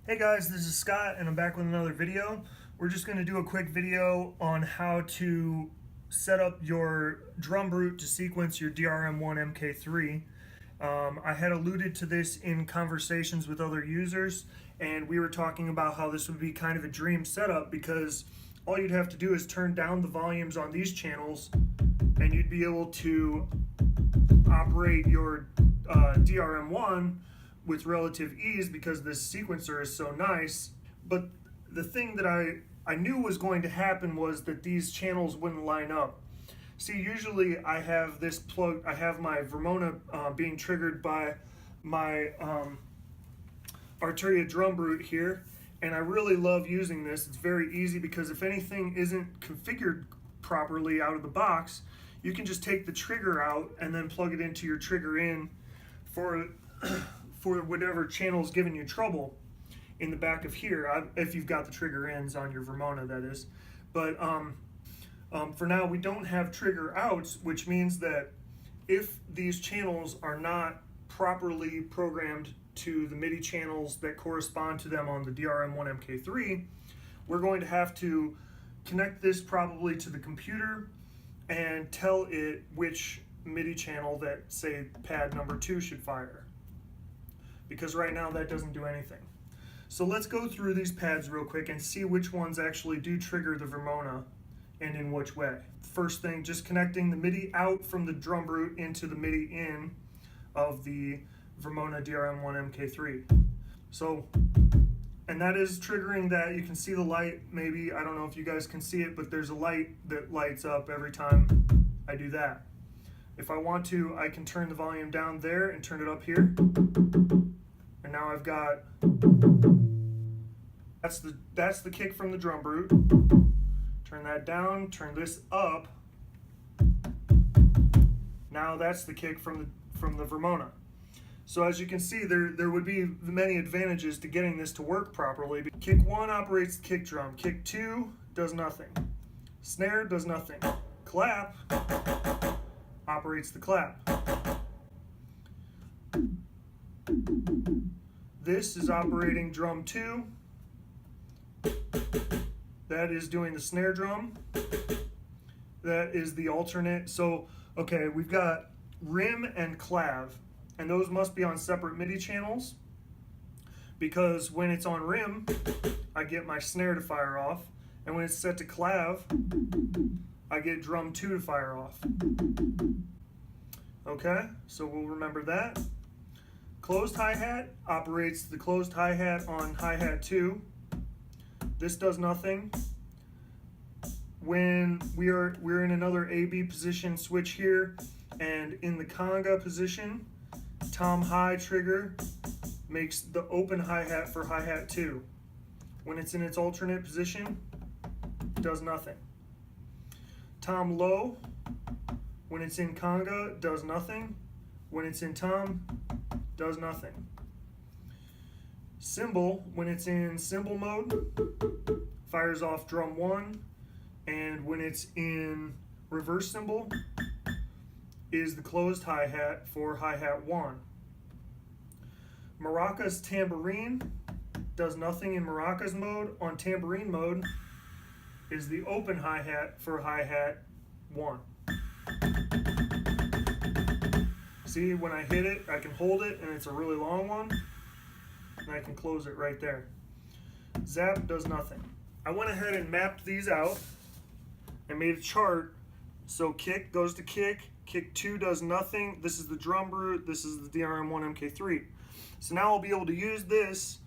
Hey guys, this is Scott and I'm back with another video. We're just going to do a quick video on how to set up your Drumbrute to sequence your DRM1MKIII. I had alluded to this in conversations with other users, and we were talking about how this would be kind of a dream setup because all you'd have to do is turn down the volumes on these channels and you'd be able to operate your DRM1 with relative ease because this sequencer is so nice. But the thing that I knew was going to happen was that these channels wouldn't line up. See, usually I have this plug, I have my Vermona being triggered by my Arturia Drumbrute here, and I really love using this. It's very easy because if anything isn't configured properly out of the box, you can just take the trigger out and then plug it into your trigger in for whatever channel's giving you trouble in the back of here, if you've got the trigger ins on your Vermona, that is. But for now, we don't have trigger outs, which means that if these channels are not properly programmed to the MIDI channels that correspond to them on the DRM1MKIII, we're going to have to connect this probably to the computer and tell it which MIDI channel that, say, pad number 2 should fire. Because right now that doesn't do anything. So let's go through these pads real quick and see which ones actually do trigger the Vermona and in which way. First thing, just connecting the MIDI out from the Drumbrute into the MIDI in of the Vermona DRM1MKIII. So, and that is triggering that. You can see the light, maybe, I don't know if you guys can see it, but there's a light that lights up every time I do that. If I want to, I can turn the volume down there and turn it up here. And now I've got, that's the kick from the Drumbrute. Turn that down, turn this up. Now that's the kick from the Vermona. So as you can see, there would be many advantages to getting this to work properly. Kick 1 operates the kick drum. Kick 2 does nothing. Snare does nothing. Clap operates the clap. This is operating drum 2. That is doing the snare drum. That is the alternate. So, okay, we've got rim and clav, and those must be on separate MIDI channels because when it's on rim, I get my snare to fire off, and when it's set to clav, I get drum 2 to fire off. Okay, so we'll remember that. Closed hi-hat operates the closed hi-hat on hi-hat 2. This does nothing. When we're in another A-B position switch here, and in the conga position, tom high trigger makes the open hi-hat for hi-hat 2. When it's in its alternate position, it does nothing. Tom low, when it's in conga, does nothing. When it's in tom, does nothing. Cymbal, when it's in cymbal mode, fires off drum 1, and when it's in reverse cymbal, is the closed hi-hat for hi-hat 1. Maracas tambourine does nothing in maracas mode. On tambourine mode is the open hi-hat for hi-hat 1. See, when I hit it, I can hold it, and it's a really long one, and I can close it right there. Zap does nothing. I went ahead and mapped these out and made a chart. So kick goes to kick, kick 2 does nothing. This is the Drumbrute, this is the DRM1MKIII. So now I'll be able to use this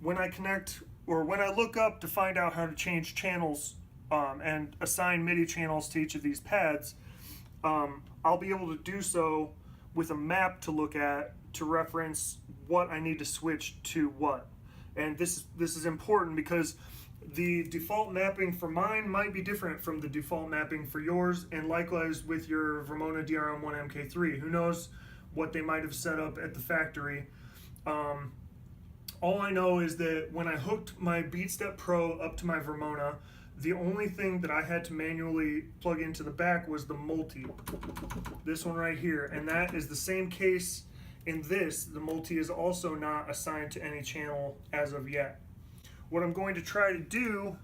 when I connect, or when I look up to find out how to change channels and assign MIDI channels to each of these pads. I'll be able to do so with a map to look at to reference what I need to switch to what. And this is important because the default mapping for mine might be different from the default mapping for yours, and likewise with your Vermona DRM1MKIII. Who knows what they might have set up at the factory. All I know is that when I hooked my BeatStep Pro up to my Vermona, the only thing that I had to manually plug into the back was the multi. This one right here, and that is the same case In this, the multi is also not assigned to any channel as of yet. What I'm going to try to do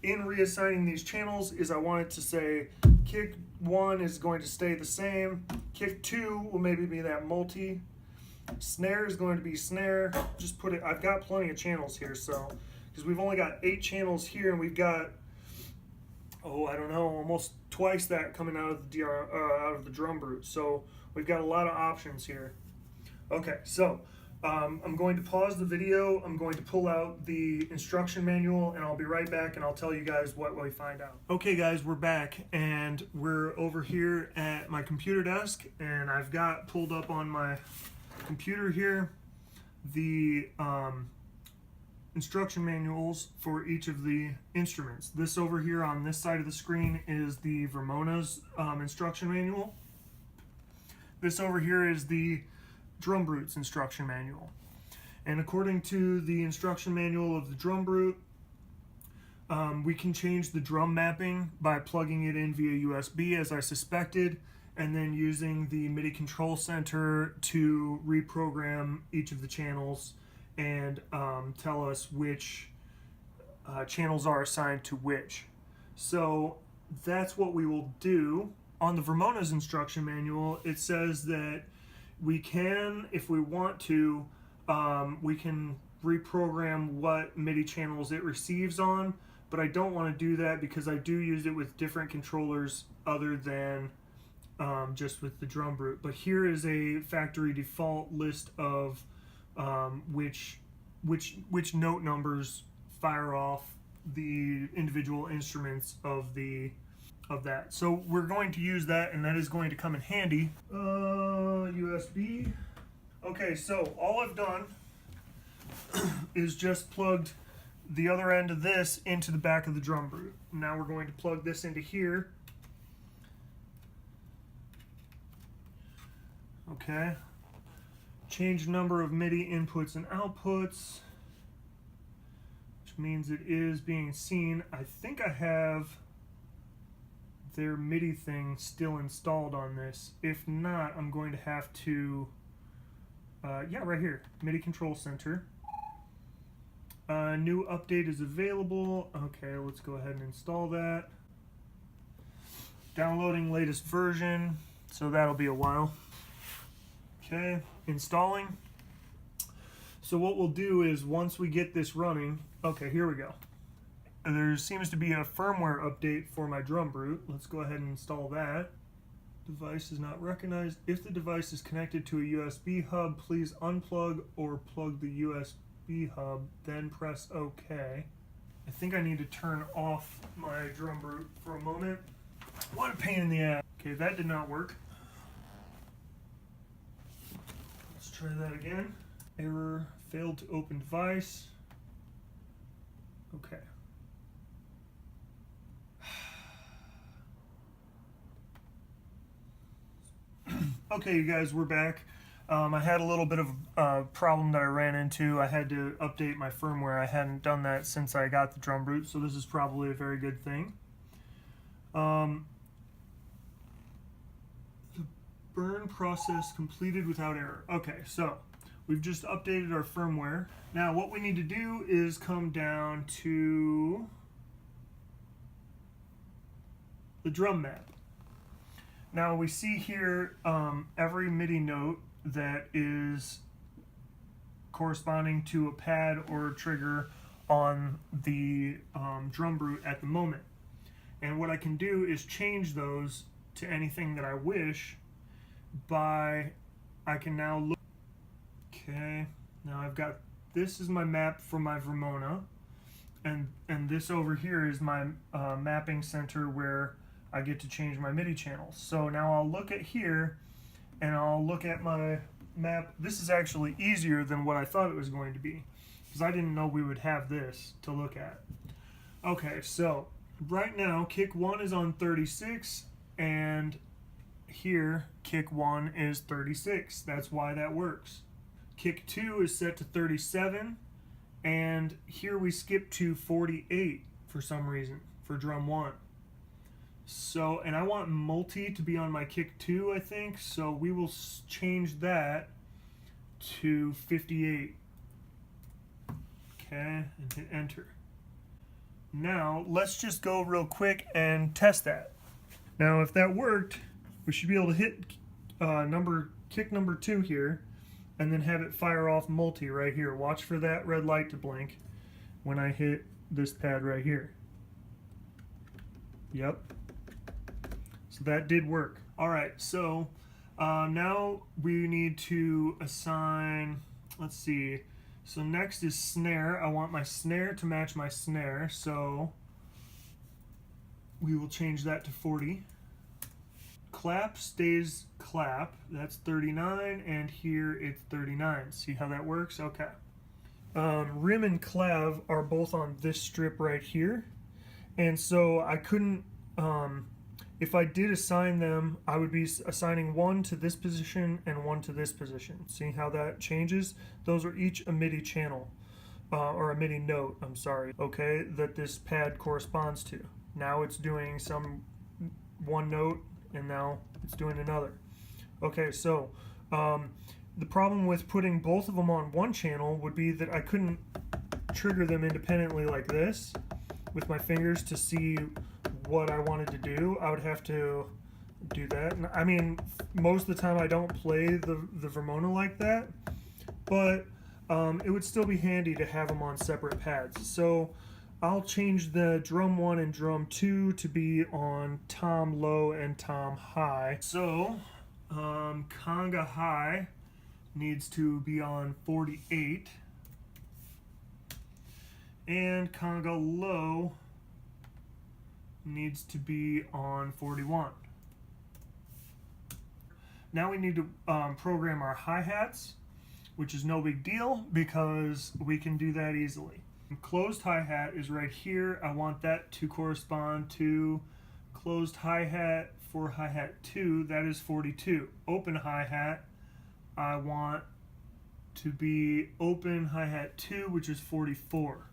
in reassigning these channels is I want it to say kick 1 is going to stay the same, kick 2 will maybe be that multi, snare is going to be snare. Just put it, I've got plenty of channels here, so, because we've only got 8 channels here and we've got, oh, I don't know, almost twice that coming out of the out of the Drumbrute. So we've got a lot of options here. Okay, so I'm going to pause the video. I'm going to pull out the instruction manual and I'll be right back and I'll tell you guys what we find out. Okay guys, we're back and we're over here at my computer desk and I've got pulled up on my computer here the instruction manuals for each of the instruments. This over here on this side of the screen is the Vermona's instruction manual. This over here is the Drumbrute's instruction manual. And according to the instruction manual of the Drumbrute, we can change the drum mapping by plugging it in via USB, as I suspected, and then using the MIDI control center to reprogram each of the channels and tell us which channels are assigned to which. So that's what we will do. On the Vermona's instruction manual, it says that we can, if we want to, we can reprogram what MIDI channels it receives on, but I don't want to do that because I do use it with different controllers other than just with the Drumbrute. But here is a factory default list of which note numbers fire off the individual instruments of that. So we're going to use that, and that is going to come in handy. USB. Okay, so all I've done is just plugged the other end of this into the back of the Drumbrute. Now we're going to plug this into here. Okay. Change number of MIDI inputs and outputs, which means it is being seen. I think I have their MIDI thing still installed on this. If not, I'm going to have to, yeah, right here, MIDI control center. New update is available. Okay, let's go ahead and install that. Downloading latest version, so that'll be a while. Okay, installing. So what we'll do is once we get this running, okay, here we go. There seems to be a firmware update for my Drumbrute. Let's go ahead and install that. Device is not recognized. If the device is connected to a USB hub, please unplug or plug the USB hub, then press OK. I think I need to turn off my Drumbrute for a moment. What a pain in the ass. Okay, that did not work. Let's try that again. Error, failed to open device. Okay. Okay, you guys, we're back. I had a little bit of a problem that I ran into. I had to update my firmware. I hadn't done that since I got the Drumbrute, so this is probably a very good thing. The burn process completed without error. Okay, so we've just updated our firmware. Now what we need to do is come down to the drum map. Now we see here every MIDI note that is corresponding to a pad or a trigger on the Drumbrute at the moment. And what I can do is change those to anything that I wish by, I can now look. Okay, now I've got, this is my map for my Vermona, and this over here is my mapping center where I get to change my MIDI channels. So now I'll look at here and I'll look at my map. This is actually easier than what I thought it was going to be because I didn't know we would have this to look at. Okay, so right now kick 1 is on 36 and here kick 1 is 36. That's why that works. Kick 2 is set to 37 and here we skip to 48 for some reason for drum 1. So, and I want multi to be on my kick 2, I think, so we will change that to 58. Okay, and hit enter. Now let's just go real quick and test that. Now if that worked, we should be able to hit kick number 2 here, and then have it fire off multi right here. Watch for that red light to blink when I hit this pad right here. Yep. So that did work. Alright, so now we need to assign, let's see, so next is snare. I want my snare to match my snare, so we will change that to 40. Clap stays clap, that's 39, and here it's 39. See how that works? Okay. Rim and clav are both on this strip right here, and so I couldn't, if I did assign them, I would be assigning one to this position and one to this position. See how that changes? Those are each a MIDI channel, or a MIDI note, I'm sorry, okay, that this pad corresponds to. Now it's doing one note, and now it's doing another. Okay, so the problem with putting both of them on one channel would be that I couldn't trigger them independently like this with my fingers to see what I wanted to do. I would have to do that. And I mean, most of the time I don't play the Vermona like that, but it would still be handy to have them on separate pads. So I'll change the drum 1 and drum 2 to be on tom low and tom high. So conga high needs to be on 48, and conga low needs to be on 41. Now we need to program our hi-hats, which is no big deal because we can do that easily. Closed hi-hat is right here. I want that to correspond to closed hi-hat for hi-hat 2, that is 42. Open hi-hat, I want to be open hi-hat 2, which is 44.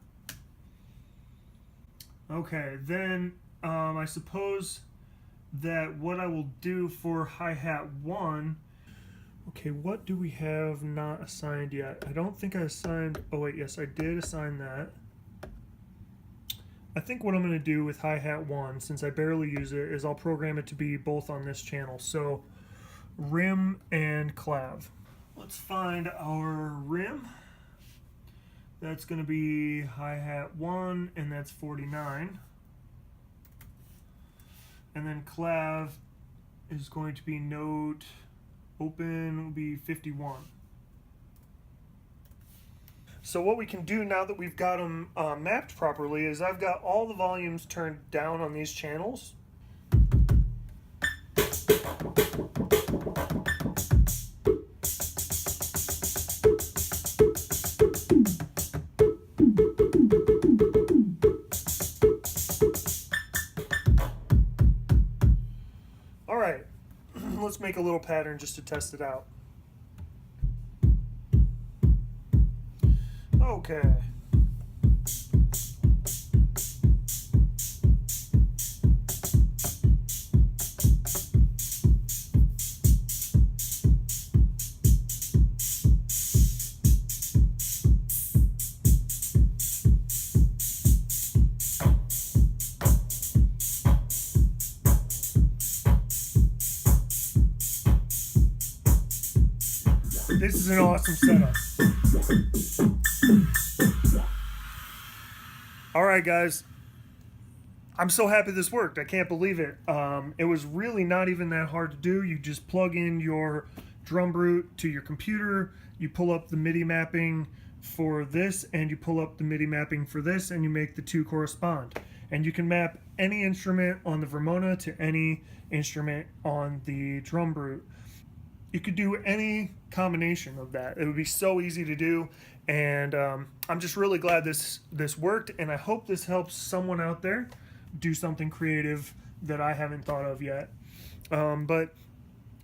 Okay, then I suppose that what I will do for hi-hat 1, okay, what do we have not assigned yet? I don't think I assigned, oh wait, yes, I did assign that. I think what I'm going to do with hi-hat 1, since I barely use it, is I'll program it to be both on this channel. So rim and clav. Let's find our rim. That's going to be hi-hat 1, and that's 49. And then clav is going to be note open, will be 51. So what we can do now that we've got them mapped properly is I've got all the volumes turned down on these channels. All right, let's make a little pattern just to test it out. Okay. This is an awesome setup. Alright guys, I'm so happy this worked. I can't believe it. It was really not even that hard to do. You just plug in your Drumbrute to your computer, you pull up the MIDI mapping for this, and you pull up the MIDI mapping for this, and you make the two correspond. And you can map any instrument on the Vermona to any instrument on the Drumbrute. You could do any combination of that. It would be so easy to do, and I'm just really glad this worked, and I hope this helps someone out there do something creative that I haven't thought of yet. But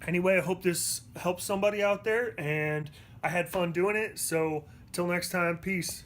anyway, I hope this helps somebody out there, and I had fun doing it. So till next time, peace.